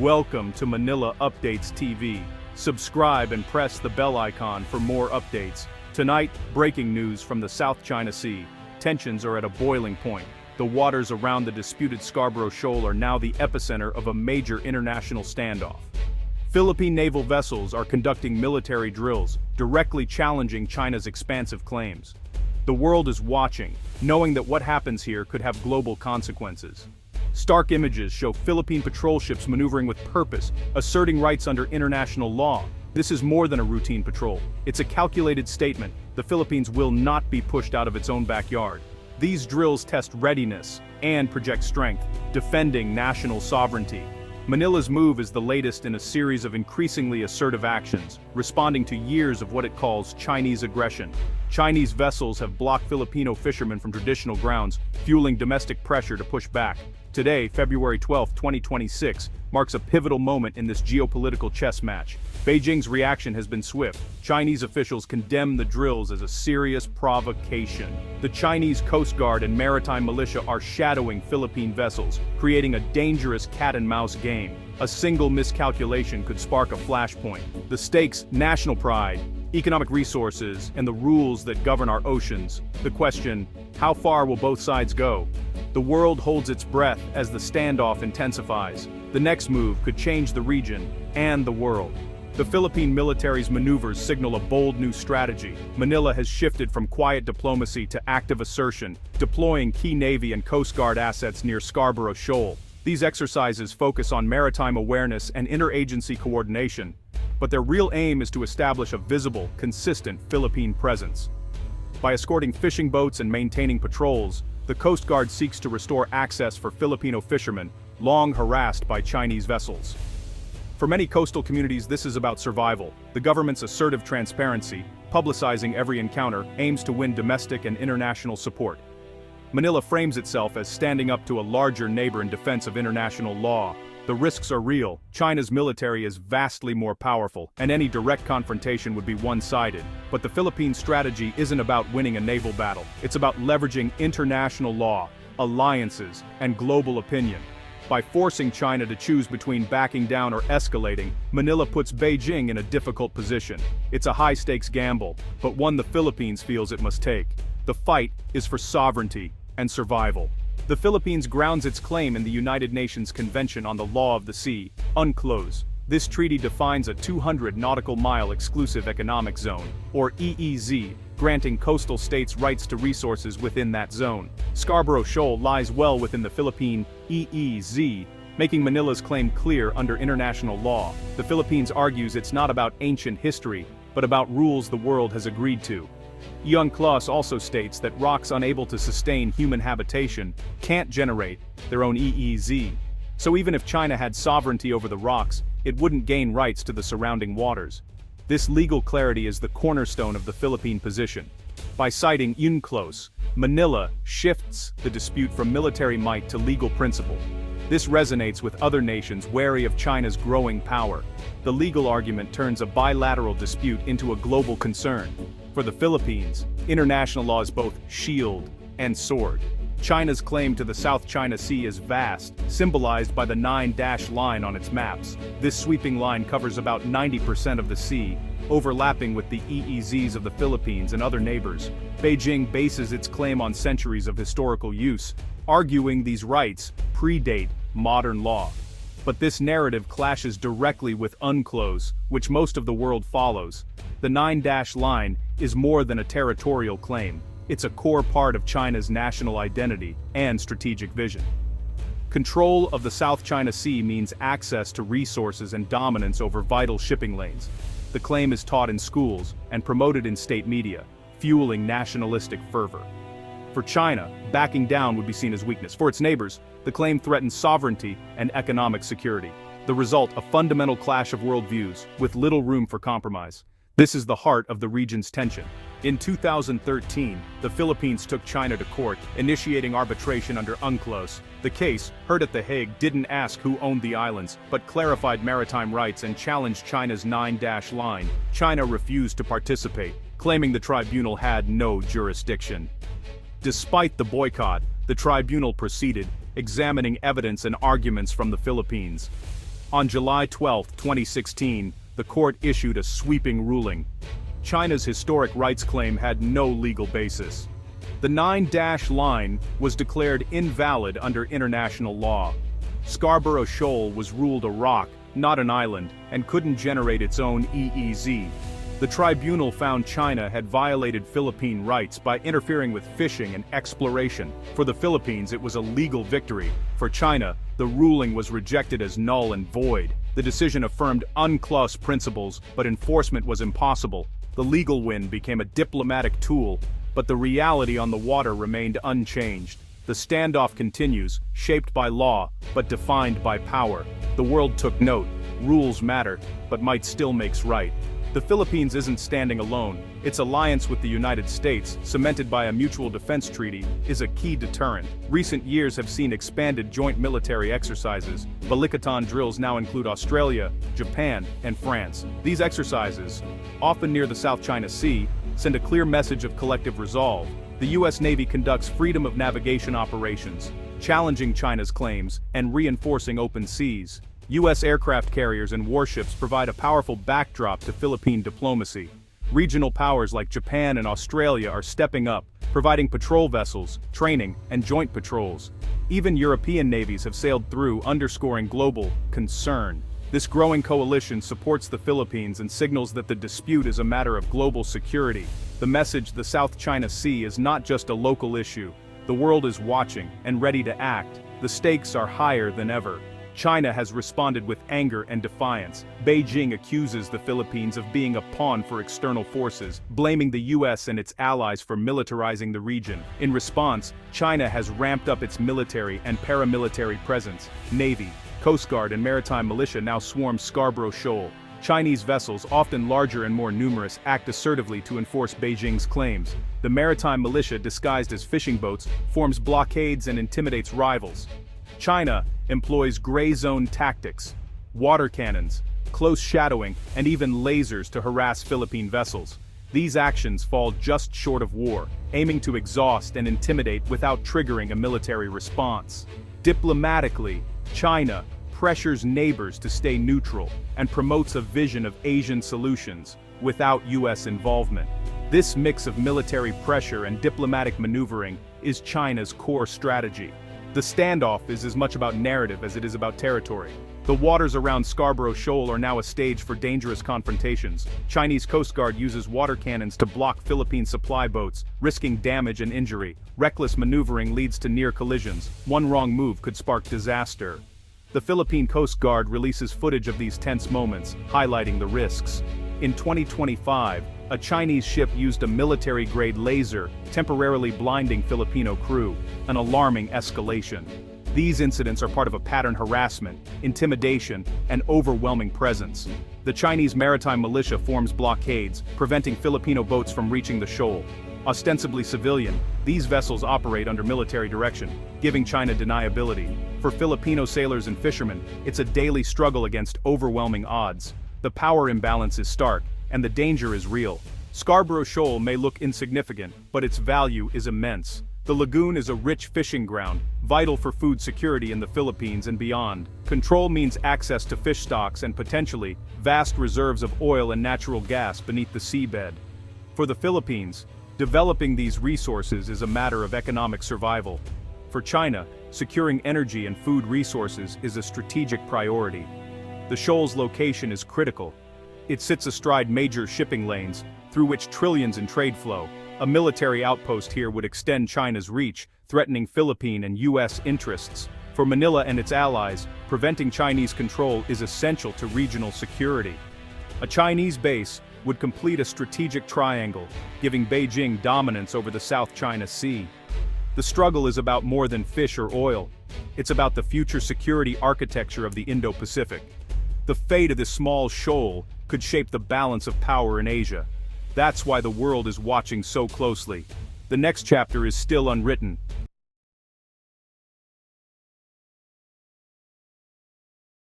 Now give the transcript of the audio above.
Welcome to Manila Updates TV. Subscribe and press the bell icon for more updates. Tonight, breaking news from the South China Sea. Tensions are at a boiling point. The waters around the disputed Scarborough Shoal are now the epicenter of a major international standoff. Philippine naval vessels are conducting military drills, directly challenging China's expansive claims. The world is watching, knowing that what happens here could have global consequences. Stark images show Philippine patrol ships maneuvering with purpose, asserting rights under international law. This is more than a routine patrol. It's a calculated statement. The Philippines will not be pushed out of its own backyard. These drills test readiness and project strength, defending national sovereignty. Manila's move is the latest in a series of increasingly assertive actions, responding to years of what it calls Chinese aggression. Chinese vessels have blocked Filipino fishermen from traditional grounds, fueling domestic pressure to push back. Today, February 12, 2026, marks a pivotal moment in this geopolitical chess match. Beijing's reaction has been swift. Chinese officials condemn the drills as a serious provocation. The Chinese Coast Guard and maritime militia are shadowing Philippine vessels, creating a dangerous cat-and-mouse game. A single miscalculation could spark a flashpoint. The stakes: national pride, economic resources, and the rules that govern our oceans. The question: how far will both sides go? The world holds its breath as the standoff intensifies. The next move could change the region and the world. The Philippine military's maneuvers signal a bold new strategy. Manila has shifted from quiet diplomacy to active assertion, deploying key Navy and Coast Guard assets near Scarborough Shoal. These exercises focus on maritime awareness and interagency coordination, but their real aim is to establish a visible, consistent Philippine presence. By escorting fishing boats and maintaining patrols, the Coast Guard seeks to restore access for Filipino fishermen, long harassed by Chinese vessels. For many coastal communities, this is about survival. The government's assertive transparency, publicizing every encounter, aims to win domestic and international support. Manila frames itself as standing up to a larger neighbor in defense of international law. The risks are real. China's military is vastly more powerful, and any direct confrontation would be one-sided. But the Philippine strategy isn't about winning a naval battle. It's about leveraging international law, alliances, and global opinion. By forcing China to choose between backing down or escalating, Manila puts Beijing in a difficult position. It's a high-stakes gamble, but one the Philippines feels it must take. The fight is for sovereignty and survival. The Philippines grounds its claim in the United Nations Convention on the Law of the Sea, UNCLOS. This treaty defines a 200 nautical mile exclusive economic zone, or EEZ, granting coastal states rights to resources within that zone. Scarborough Shoal lies well within the Philippine EEZ, making Manila's claim clear under international law. The Philippines argues it's not about ancient history, but about rules the world has agreed to. UNCLOS also states that rocks unable to sustain human habitation can't generate their own EEZ. So even if China had sovereignty over the rocks, it wouldn't gain rights to the surrounding waters. This legal clarity is the cornerstone of the Philippine position. By citing UNCLOS, Manila shifts the dispute from military might to legal principle. This resonates with other nations wary of China's growing power. The legal argument turns a bilateral dispute into a global concern. For the Philippines, international law is both shield and sword. China's claim to the South China Sea is vast, symbolized by the 9-dash line on its maps. This sweeping line covers about 90% of the sea, overlapping with the EEZs of the Philippines and other neighbors. Beijing bases its claim on centuries of historical use, arguing these rights predate modern law. But this narrative clashes directly with UNCLOS, which most of the world follows. The 9-dash line is more than a territorial claim. It's a core part of China's national identity and strategic vision. Control of the South China Sea means access to resources and dominance over vital shipping lanes. The claim is taught in schools and promoted in state media, fueling nationalistic fervor. For China, backing down would be seen as weakness. For its neighbors, the claim threatens sovereignty and economic security. The result: a fundamental clash of worldviews, with little room for compromise. This is the heart of the region's tension. In 2013, the Philippines took China to court, initiating arbitration under UNCLOS. The case, heard at The Hague, didn't ask who owned the islands, but clarified maritime rights and challenged China's 9-dash line. China refused to participate, claiming the tribunal had no jurisdiction. Despite the boycott, the tribunal proceeded, examining evidence and arguments from the Philippines. On July 12, 2016, the court issued a sweeping ruling. China's historic rights claim had no legal basis. The 9-dash line was declared invalid under international law. Scarborough Shoal was ruled a rock, not an island, and couldn't generate its own EEZ. The tribunal found China had violated Philippine rights by interfering with fishing and exploration. For the Philippines, it was a legal victory. For China, the ruling was rejected as null and void. The decision affirmed UNCLOS principles, but enforcement was impossible. The legal win became a diplomatic tool, but the reality on the water remained unchanged. The standoff continues, shaped by law, but defined by power. The world took note. Rules matter, but might still makes right. The Philippines isn't standing alone. Its alliance with the United States, cemented by a mutual defense treaty, is a key deterrent. Recent years have seen expanded joint military exercises. Balikatan drills now include Australia, Japan, and France. These exercises, often near the South China Sea, send a clear message of collective resolve. The U.S. Navy conducts freedom of navigation operations, challenging China's claims and reinforcing open seas. U.S. aircraft carriers and warships provide a powerful backdrop to Philippine diplomacy. Regional powers like Japan and Australia are stepping up, providing patrol vessels, training, and joint patrols. Even European navies have sailed through, underscoring global concern. This growing coalition supports the Philippines and signals that the dispute is a matter of global security. The message: the South China Sea is not just a local issue. The world is watching and ready to act. The stakes are higher than ever. China has responded with anger and defiance. Beijing accuses the Philippines of being a pawn for external forces, blaming the U.S. and its allies for militarizing the region. In response, China has ramped up its military and paramilitary presence. Navy, Coast Guard and maritime militia now swarm Scarborough Shoal. Chinese vessels, often larger and more numerous, act assertively to enforce Beijing's claims. The maritime militia, disguised as fishing boats, forms blockades and intimidates rivals. China employs gray zone tactics, water cannons, close shadowing, and even lasers to harass Philippine vessels. These actions fall just short of war, aiming to exhaust and intimidate without triggering a military response. Diplomatically, China pressures neighbors to stay neutral and promotes a vision of Asian solutions without U.S. involvement. This mix of military pressure and diplomatic maneuvering is China's core strategy. The standoff is as much about narrative as it is about territory. The waters around Scarborough Shoal are now a stage for dangerous confrontations. Chinese Coast Guard uses water cannons to block Philippine supply boats, risking damage and injury. Reckless maneuvering leads to near collisions. One wrong move could spark disaster. The Philippine Coast Guard releases footage of these tense moments, highlighting the risks. In 2025, a Chinese ship used a military-grade laser, temporarily blinding Filipino crew, an alarming escalation. These incidents are part of a pattern: harassment, intimidation, and overwhelming presence. The Chinese maritime militia forms blockades, preventing Filipino boats from reaching the shoal. Ostensibly civilian, these vessels operate under military direction, giving China deniability. For Filipino sailors and fishermen, it's a daily struggle against overwhelming odds. The power imbalance is stark, and the danger is real. Scarborough Shoal may look insignificant, but its value is immense. The lagoon is a rich fishing ground, vital for food security in the Philippines and beyond. Control means access to fish stocks and potentially vast reserves of oil and natural gas beneath the seabed. For the Philippines, developing these resources is a matter of economic survival. For China, securing energy and food resources is a strategic priority. The shoal's location is critical. It sits astride major shipping lanes, through which trillions in trade flow. A military outpost here would extend China's reach, threatening Philippine and U.S. interests. For Manila and its allies, preventing Chinese control is essential to regional security. A Chinese base would complete a strategic triangle, giving Beijing dominance over the South China Sea. The struggle is about more than fish or oil. It's about the future security architecture of the Indo-Pacific. The fate of this small shoal could shape the balance of power in Asia. That's why the world is watching so closely. The next chapter is still unwritten,